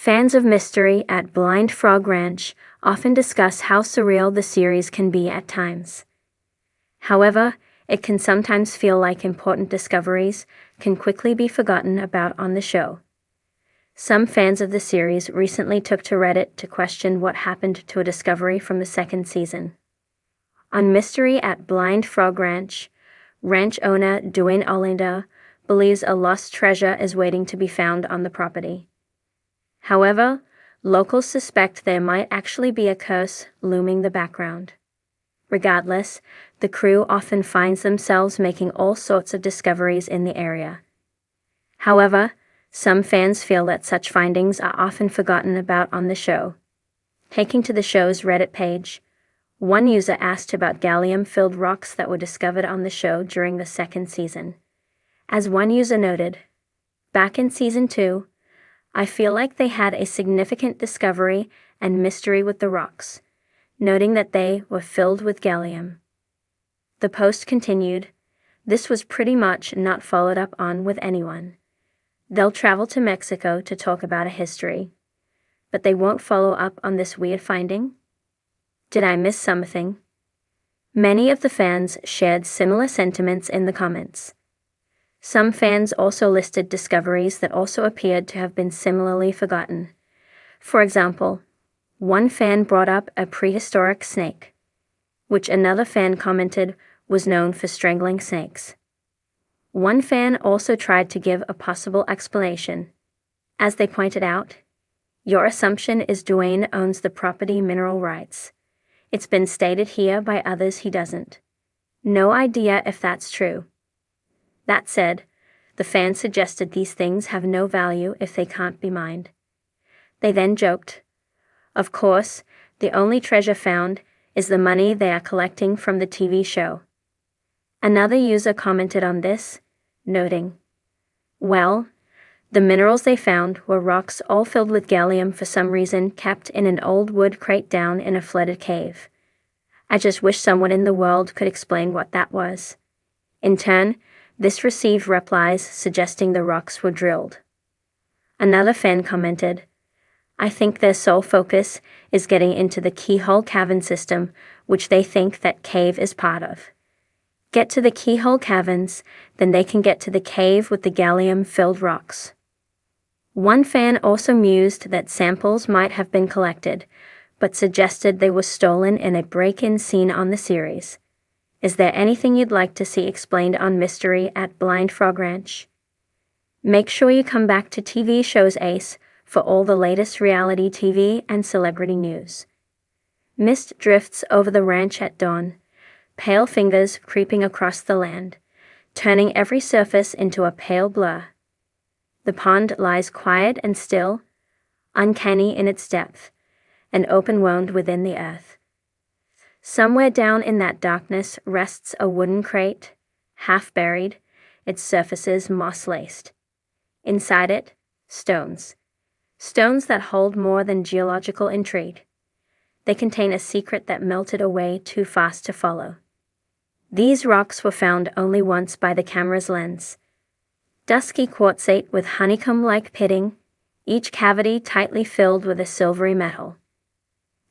Fans of mystery at Blind Frog Ranch often discuss how surreal the series can be at times. However, it can sometimes feel like important discoveries can quickly be forgotten about on the show. Some fans of the series recently took to Reddit to question what happened to a discovery from the second season. On Mystery at Blind Frog Ranch, ranch owner Dwayne Olinder believes a lost treasure is waiting to be found on the property. However, locals suspect there might actually be a curse looming the background. Regardless, the crew often finds themselves making all sorts of discoveries in the area. However, some fans feel that such findings are often forgotten about on the show. Taking to the show's Reddit page, one user asked about gallium-filled rocks that were discovered on the show during the second season. As one user noted, "Back in season 2, I feel like they had a significant discovery and mystery with the rocks, noting that they were filled with gallium." The post continued, "This was pretty much not followed up on with anyone. They'll travel to Mexico to talk about a history, but they won't follow up on this weird finding? Did I miss something?" Many of the fans shared similar sentiments in the comments. Some fans also listed discoveries that also appeared to have been similarly forgotten. For example, one fan brought up a prehistoric snake, which another fan commented was known for strangling snakes. One fan also tried to give a possible explanation. As they pointed out, "Your assumption is Dwayne owns the property mineral rights. It's been stated here by others he doesn't. No idea if that's true." That said, the fan suggested these things have no value if they can't be mined. They then joked, "Of course, the only treasure found is the money they are collecting from the TV show." Another user commented on this, noting, "Well, the minerals they found were rocks all filled with gallium for some reason kept in an old wood crate down in a flooded cave. I just wish someone in the world could explain what that was." In turn, this received replies suggesting the rocks were drilled. Another fan commented, "I think their sole focus is getting into the keyhole cavern system, which they think that cave is part of. Get to the keyhole caverns, then they can get to the cave with the gallium-filled rocks." One fan also mused that samples might have been collected, but suggested they were stolen in a break-in scene on the series. Is there anything you'd like to see explained on Mystery at Blind Frog Ranch? Make sure you come back to TV Shows Ace for all the latest reality TV and celebrity news. Mist drifts over the ranch at dawn, pale fingers creeping across the land, turning every surface into a pale blur. The pond lies quiet and still, uncanny in its depth, an open wound within the earth. Somewhere down in that darkness rests a wooden crate, half buried, its surfaces moss-laced. Inside it, stones. Stones that hold more than geological intrigue. They contain a secret that melted away too fast to follow. These rocks were found only once by the camera's lens. Dusky quartzite with honeycomb-like pitting, each cavity tightly filled with a silvery metal.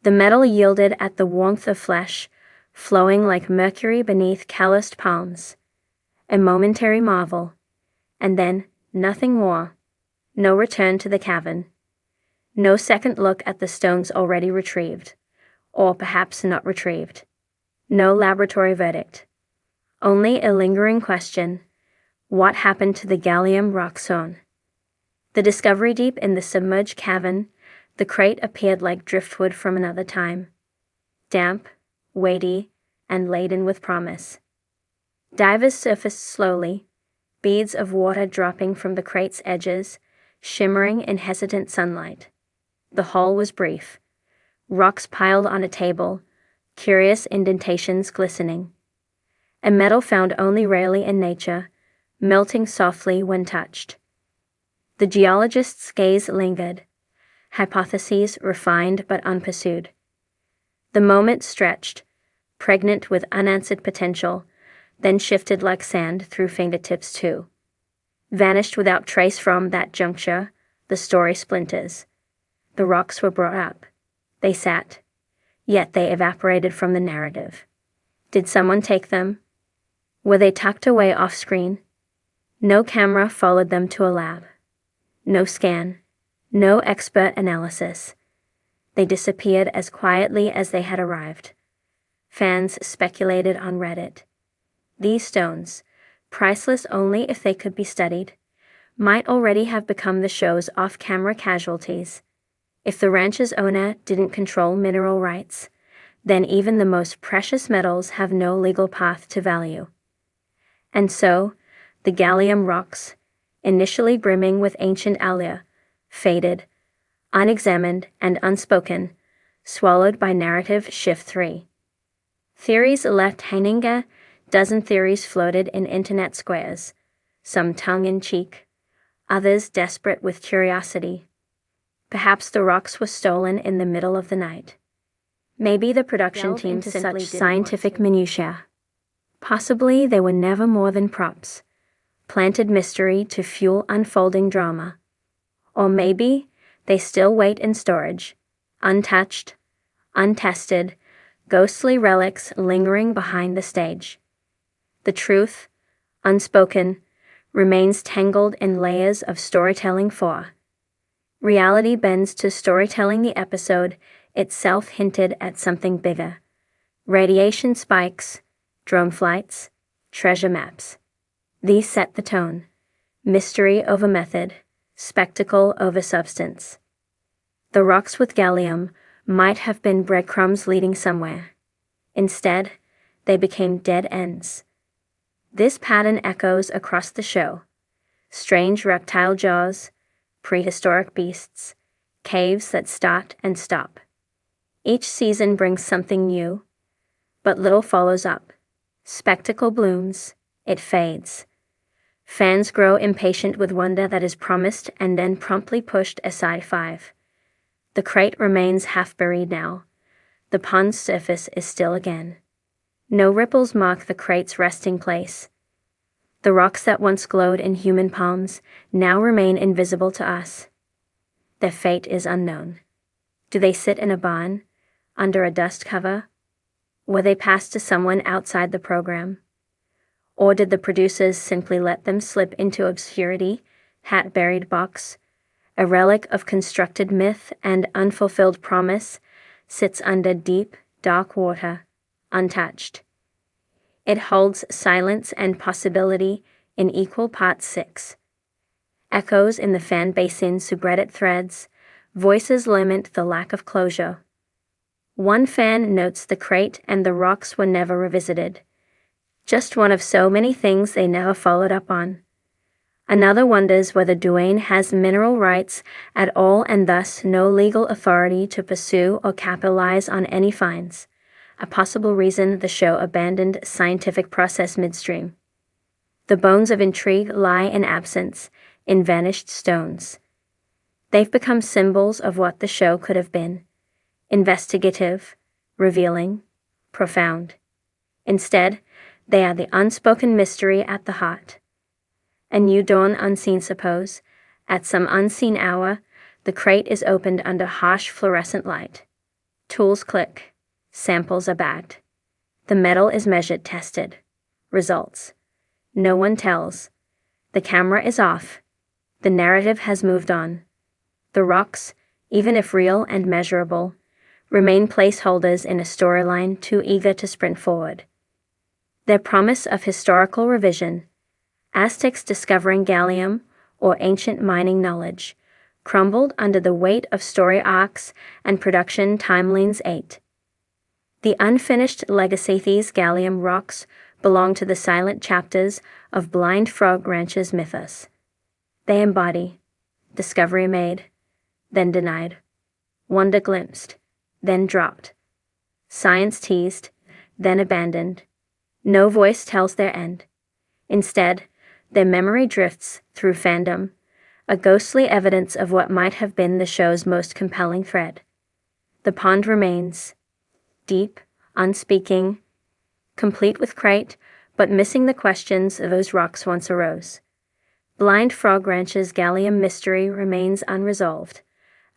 The metal yielded at the warmth of flesh, flowing like mercury beneath calloused palms. A momentary marvel. And then, nothing more. No return to the cavern. No second look at the stones already retrieved. Or perhaps not retrieved. No laboratory verdict. Only a lingering question. What happened to the gallium rock zone? The discovery deep in the submerged cavern, the crate appeared like driftwood from another time. Damp, weighty, and laden with promise. Divers surfaced slowly, beads of water dropping from the crate's edges, shimmering in hesitant sunlight. The haul was brief. Rocks piled on a table, curious indentations glistening. A metal found only rarely in nature, melting softly when touched. The geologist's gaze lingered. Hypotheses refined but unpursued. The moment stretched, pregnant with unanswered potential, then shifted like sand through fingertips too. Vanished without trace from that juncture, the story splinters. The rocks were brought up. They sat. Yet they evaporated from the narrative. Did someone take them? Were they tucked away off-screen? No camera followed them to a lab. No scan. No expert analysis. They disappeared as quietly as they had arrived. Fans speculated on Reddit. These stones, priceless only if they could be studied, might already have become the show's off-camera casualties. If the ranch's owner didn't control mineral rights, then even the most precious metals have no legal path to value. And so, the Gallium rocks, initially brimming with ancient allia, faded, unexamined and unspoken, swallowed by narrative shift 3. Theories left hanging. A dozen theories floated in internet squares, some tongue-in-cheek, others desperate with curiosity. Perhaps the rocks were stolen in the middle of the night. Maybe the production team to such scientific minutiae. Possibly they were never more than props, planted mystery to fuel unfolding drama. Or maybe they still wait in storage, untouched, untested, ghostly relics lingering behind the stage. The truth, unspoken, remains tangled in layers of storytelling. 4. Reality bends to storytelling. The episode itself hinted at something bigger. Radiation spikes, drone flights, treasure maps. These set the tone. Mystery over method, spectacle over substance. The rocks with gallium might have been breadcrumbs leading somewhere. Instead, they became dead ends. This pattern echoes across the show. Strange reptile jaws, prehistoric beasts, caves that start and stop. Each season brings something new, but little follows up. Spectacle blooms, it fades. Fans grow impatient with wonder that is promised and then promptly pushed aside. 5. The crate remains half buried now. The pond's surface is still again. No ripples mark the crate's resting place. The rocks that once glowed in human palms now remain invisible to us. Their fate is unknown. Do they sit in a barn, under a dust cover? Were they passed to someone outside the program? Or did the producers simply let them slip into obscurity, hat-buried box? A relic of constructed myth and unfulfilled promise sits under deep, dark water, untouched. It holds silence and possibility in equal parts. 6. Echoes in the fan basin subreddit threads, voices lament the lack of closure. One fan notes the crate and the rocks were never revisited. Just one of so many things they never followed up on. Another wonders whether Duane has mineral rights at all and thus no legal authority to pursue or capitalize on any finds, a possible reason the show abandoned scientific process midstream. The bones of intrigue lie in absence, in vanished stones. They've become symbols of what the show could have been: investigative, revealing, profound. Instead, they are the unspoken mystery at the heart. A new dawn unseen. Suppose, at some unseen hour, the crate is opened under harsh fluorescent light. Tools click. Samples are bagged. The metal is measured, tested. Results. No one tells. The camera is off. The narrative has moved on. The rocks, even if real and measurable, remain placeholders in a storyline too eager to sprint forward. Their promise of historical revision, Aztecs discovering gallium or ancient mining knowledge, crumbled under the weight of story arcs and production timelines. 8. The unfinished legacy. These gallium rocks belong to the silent chapters of Blind Frog Ranch's mythos. They embody discovery made, then denied, wonder glimpsed, then dropped, science teased, then abandoned. No voice tells their end. Instead, their memory drifts through fandom, a ghostly evidence of what might have been the show's most compelling thread. The pond remains, deep, unspeaking, complete with crate, but missing the questions those rocks once arose. Blind Frog Ranch's gallium mystery remains unresolved,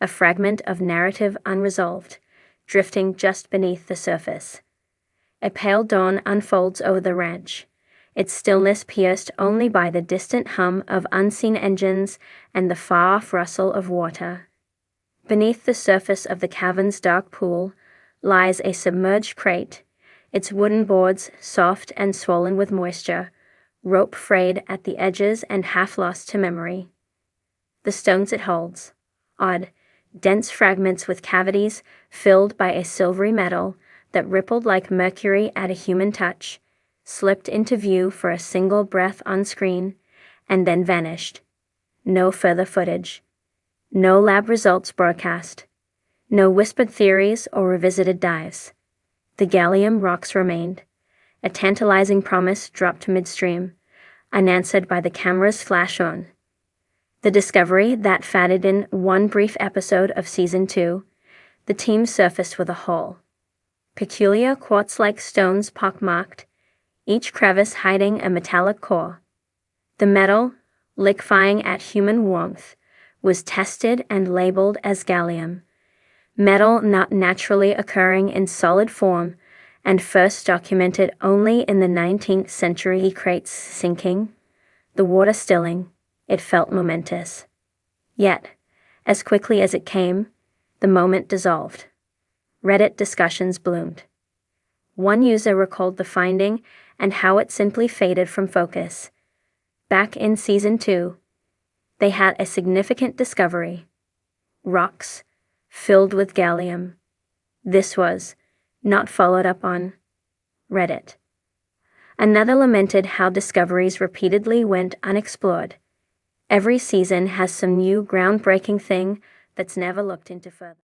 a fragment of narrative unresolved, drifting just beneath the surface. A pale dawn unfolds over the ranch, its stillness pierced only by the distant hum of unseen engines and the far-off rustle of water. Beneath the surface of the cavern's dark pool lies a submerged crate, its wooden boards soft and swollen with moisture, rope frayed at the edges and half lost to memory. The stones it holds, odd, dense fragments with cavities filled by a silvery metal that rippled like mercury at a human touch, slipped into view for a single breath on screen, and then vanished. No further footage. No lab results broadcast. No whispered theories or revisited dives. The gallium rocks remained, a tantalizing promise dropped midstream, unanswered by the camera's flash on. The discovery that fatted in one brief episode of Season 2, the team surfaced with a hole. Peculiar quartz-like stones pockmarked, each crevice hiding a metallic core. The metal, liquefying at human warmth, was tested and labeled as gallium, metal not naturally occurring in solid form and first documented only in the 19th century. Crates sinking, the water stilling, it felt momentous. Yet, as quickly as it came, the moment dissolved. Reddit discussions bloomed. One user recalled the finding and how it simply faded from focus. Back in Season 2, they had a significant discovery. Rocks filled with gallium. This was not followed up on. Reddit. Another lamented how discoveries repeatedly went unexplored. Every season has some new groundbreaking thing that's never looked into further.